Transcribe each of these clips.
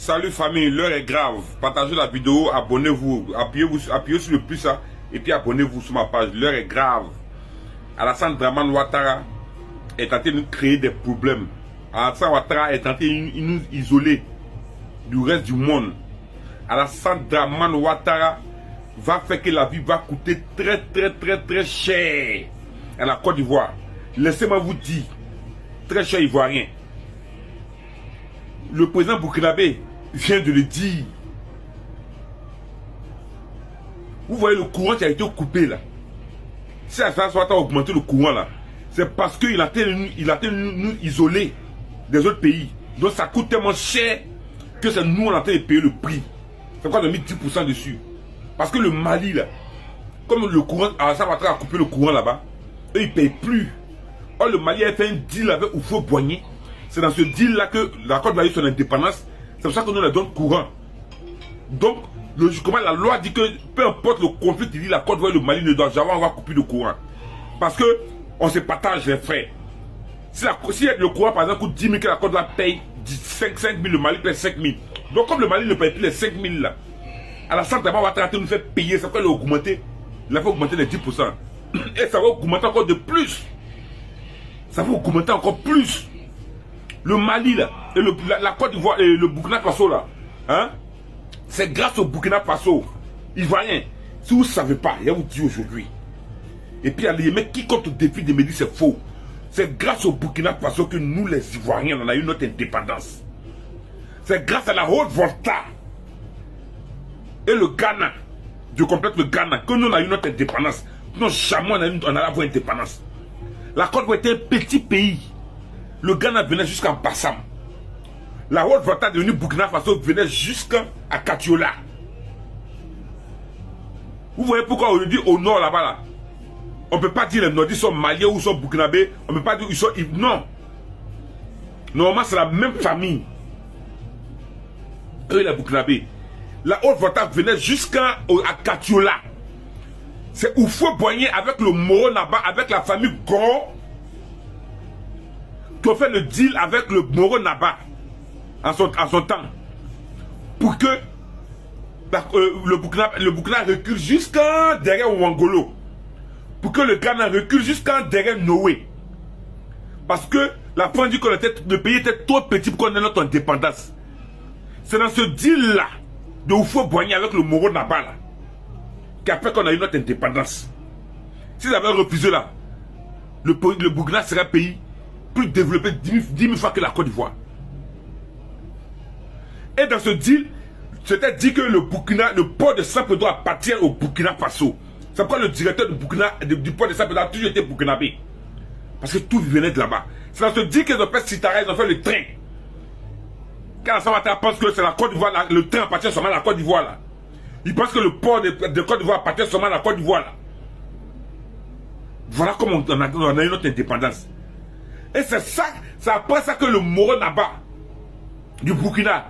Salut famille, l'heure est grave. Partagez la vidéo, abonnez-vous, appuyez sur le plus ça, et puis abonnez-vous sur ma page. L'heure est grave. Alassane Dramane Ouattara est en train de nous créer des problèmes. Alassane Ouattara est en train de nous isoler du reste du monde. Alassane Dramane Ouattara va faire que la vie va coûter très cher à la Côte d'Ivoire. Laissez-moi vous dire, très cher ivoirien. Le président burkinabé vient de le dire. Vous voyez le courant qui a été coupé là. Si Alassane Ouattara a augmenté le courant là, c'est parce qu'il a été nous isoler des autres pays. Donc ça coûte tellement cher que c'est nous on a été payer le prix. C'est pourquoi on a mis 10% dessus. Parce que le Mali là, comme le courant, Alassane Ouattara a coupé le courant là-bas, eux ils ne payent plus. Or le Mali a fait un deal avec Houphouët-Boigny. C'est dans ce deal là que la Côte d'Ivoire a eu son indépendance. C'est pour ça qu'on nous la donne courant. Donc, logiquement, la loi dit que peu importe le conflit qui dit la Côte d'Ivoire et le Mali ne doivent jamais avoir coupé de courant. Parce que on se partage les frais. Si le courant par exemple coûte 10 000, que la Côte d'Ivoire paye 5 000, le Mali paye 5 000. Donc comme le Mali ne paye plus les 5 000 là, Alassane Dramane Ouattara nous fait payer, ça peut l'augmenter. Il a fait augmenter les 10%. Et ça va augmenter encore de plus. Ça va augmenter encore plus. Le Mali là, et la Côte d'Ivoire et le Burkina Faso là, hein, c'est grâce au Burkina Faso, ivoirien. Si vous ne savez pas, il y a vous dit aujourd'hui. Et puis les mecs qui comptent au défi de me dire c'est faux. C'est grâce au Burkina Faso que nous les Ivoiriens on a eu notre indépendance. C'est grâce à la Haute-Volta et le Ghana, je complète le Ghana, que nous on a eu notre indépendance. Non, jamais on a avoir indépendance. La Côte d'Ivoire était un petit pays. Le Ghana venait jusqu'à Bassam. La Haute-Volta devenue Burkina Faso venait jusqu'à Katiola. Vous voyez pourquoi aujourd'hui au nord là-bas là, on ne peut pas dire les nordistes sont maliens ou sont burkinabés. On ne peut pas dire ils sont... Non. Normalement c'est la même famille. Eux les burkinabés. La Haute-Volta venait jusqu'à Katiola. C'est Houphouët-Boigny avec le Moro Naba, avec la famille Goro, qui ont fait le deal avec le Moro Naba en son temps. Pour que le Burkina recule jusqu'à derrière Ouangolo. Pour que le Ghana recule jusqu'à derrière Noé. Parce que la fin dit que le pays était trop petit pour qu'on ait notre indépendance. C'est dans ce deal là de Houphouët-Boigny avec le Moro Naba là qui a fait qu'on a eu notre indépendance. S'ils avaient refusé là, le Burkina serait un pays plus développé 10 000 fois que la Côte d'Ivoire. Et dans ce deal, c'était dit que le port de Saint-Pédro appartient au Burkina Faso. C'est pourquoi le directeur du port de Saint-Pédro a toujours été burkinabé. Parce que tout venait de là-bas. C'est dans ce deal qu'ils ont fait Sitara, ils ont fait le train. Quand Alassane Ouattara pense que c'est la Côte d'Ivoire, le train appartient seulement à la Côte d'Ivoire là. Il pense que le port de Côte d'Ivoire appartient seulement à la Côte d'Ivoire là. Voilà comment on a eu notre indépendance. Et c'est ça, c'est après ça que le Moro Naba du Burkina,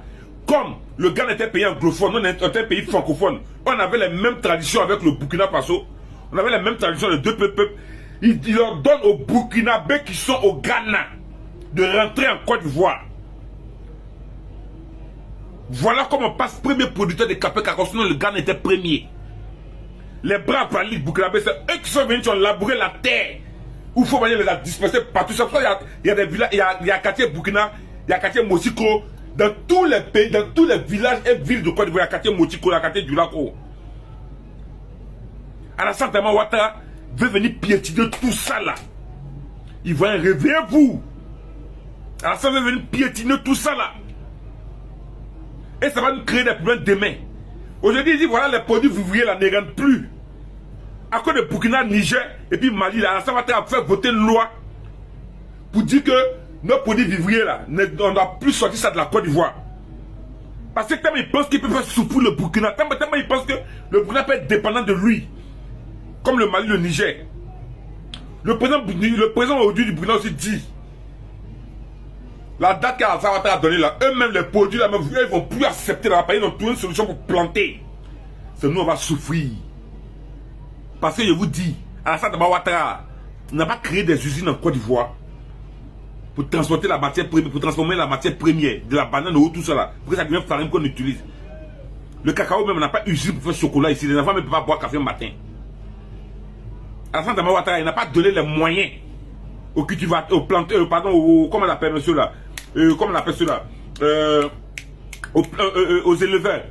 comme le Ghana était un pays anglophone, on était un pays francophone, on avait les mêmes traditions avec le Burkina Faso, on avait les mêmes traditions, les deux peuples. Il leur donne aux Burkinabés qui sont au Ghana de rentrer en Côte d'Ivoire. Voilà comment on passe premier producteur de café car sinon le Ghana était premier. Les braves valides burkinabés, c'est eux qui sont venus, qui ont labouré la terre. Où il faut les a dispersés partout. C'est pour ça qu'il y a des villages, il y a quartier Burkina, il y a quartier Mossiko. Dans tous les pays, dans tous les villages et villes de Côte d'Ivoire, il y a quartier Mossiko, il y a quartier Dulako. Alassane Dramane Ouattara veut venir piétiner tout ça là. Il va réveillez-vous. Alassane veut venir piétiner tout ça là. Et ça va nous créer des problèmes demain. Aujourd'hui, il dit voilà, les produits vivriers là ne rentrent plus. À cause de Burkina, Niger et puis Mali, là, Alassane Ouattara a fait voter une loi pour dire que nos produits vivriers là, on ne doit plus sortir ça de la Côte d'Ivoire. Parce que tellement il pense qu'il peut faire souffrir le Burkina, tellement il pense que le Burkina peut être dépendant de lui. Comme le Mali, le Niger. Le président aujourd'hui du Burkina aussi dit. La date qu'Alassane Ouattara a donnée là, eux-mêmes les produits là, ils ne vont plus accepter la paille, ils ont trouvé une solution pour planter. C'est nous on va souffrir. Parce que je vous dis, Alassane Dramane Ouattara n'a pas créé des usines en Côte d'Ivoire. pour transporter la matière première, pour transformer la matière première de la banane ou tout ça là, pour que ça devienne farine qu'on utilise. Le cacao même n'a pas usine pour faire chocolat ici. Les enfants ne peuvent pas boire café le matin. Alassane Dramane Ouattara, il n'a pas donné les moyens aux cultivateurs, aux planteurs, pardon, comment on appelle ceux-là, comment on appelle ceux-là, aux éleveurs,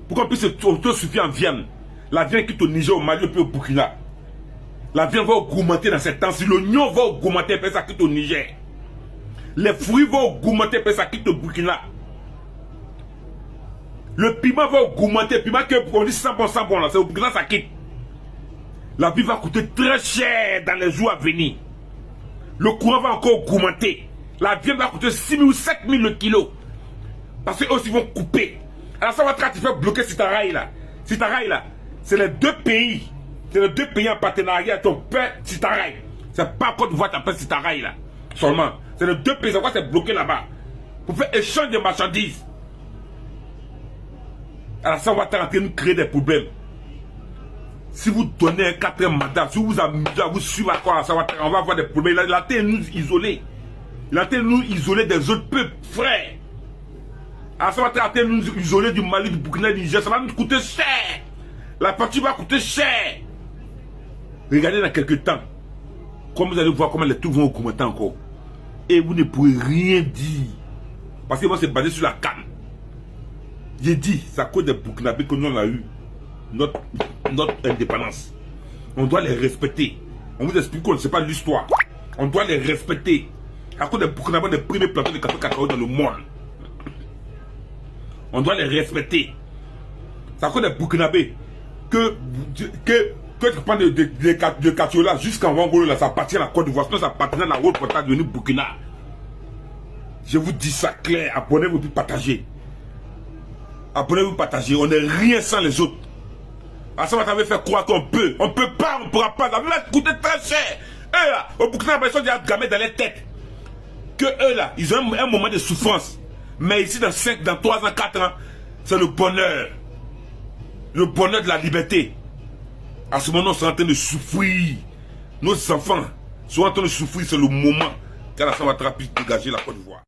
pour qu'on puisse s'autosuffire en viande. La viande quitte au Niger, au Mali, puis au Burkina. La viande va augmenter dans ces temps-ci. L'oignon va augmenter, puis ça quitte au Niger. Les fruits vont augmenter, puis ça quitte au Burkina. Le piment va augmenter. Le piment qu'on dit 100 bon, là, c'est au Burkina, ça quitte. La vie va coûter très cher dans les jours à venir. Le courant va encore augmenter. La viande va coûter 6 000 ou 7 000 le kilo. Parce qu'eux aussi vont couper. Alors ça va te faire bloquer Sitaraï là. Sitaraï là, c'est les deux pays. C'est les deux pays en partenariat. Ton père Sitaraï. C'est pas Côte d'Ivoire t'appelle Sitaraï là. Seulement. C'est les deux pays. C'est quoi c'est bloqué là-bas. Pour faire échange de marchandises. Alors ça va en train de nous créer des problèmes. Si vous donnez un 4e mandat, si vous amusez à vous suivre à quoi, ça va, on va avoir des problèmes. Il a été nous isolés. Il a été nous isolés des autres peuples, frères. Alors ça va être nous isoler du Mali, du Burkina, du Niger. Ça va nous coûter cher. La partie va coûter cher. Regardez dans quelques temps. Comme vous allez voir comment les trucs vont augmenter encore. Et vous ne pourrez rien dire. Parce que moi, c'est basé sur la canne. J'ai dit, c'est à cause des Burkinabés que nous on a eu notre indépendance. On doit les respecter. On vous explique qu'on ne sait pas l'histoire. On doit les respecter. À cause des Burkinabés, des premiers planteurs de cacao dans le monde. On doit les respecter. C'est à cause des Burkinabés que tu prends de Katiola jusqu'en Wangolo, là, ça appartient à la Côte d'Ivoire. Sinon, ça appartient à la haute portage de Burkina. Je vous dis ça clair. Abonnez-vous et partagez. Abonnez-vous, partagez. On n'est rien sans les autres. À ça, va faire croire qu'on peut. On ne peut pas, on ne pourra pas. Ça va coûter très cher. Eux là, au Burkina, ils sont déjà gamés dans les têtes. Que eux là, ils ont un moment de souffrance. Mais ici, dans 5, dans 3 ans, 4 ans, c'est le bonheur. Le bonheur de la liberté. À ce moment, on est en train de souffrir. Nos enfants sont en train de souffrir. C'est le moment qu'Alassane Ouattara puisse dégager la Côte d'Ivoire.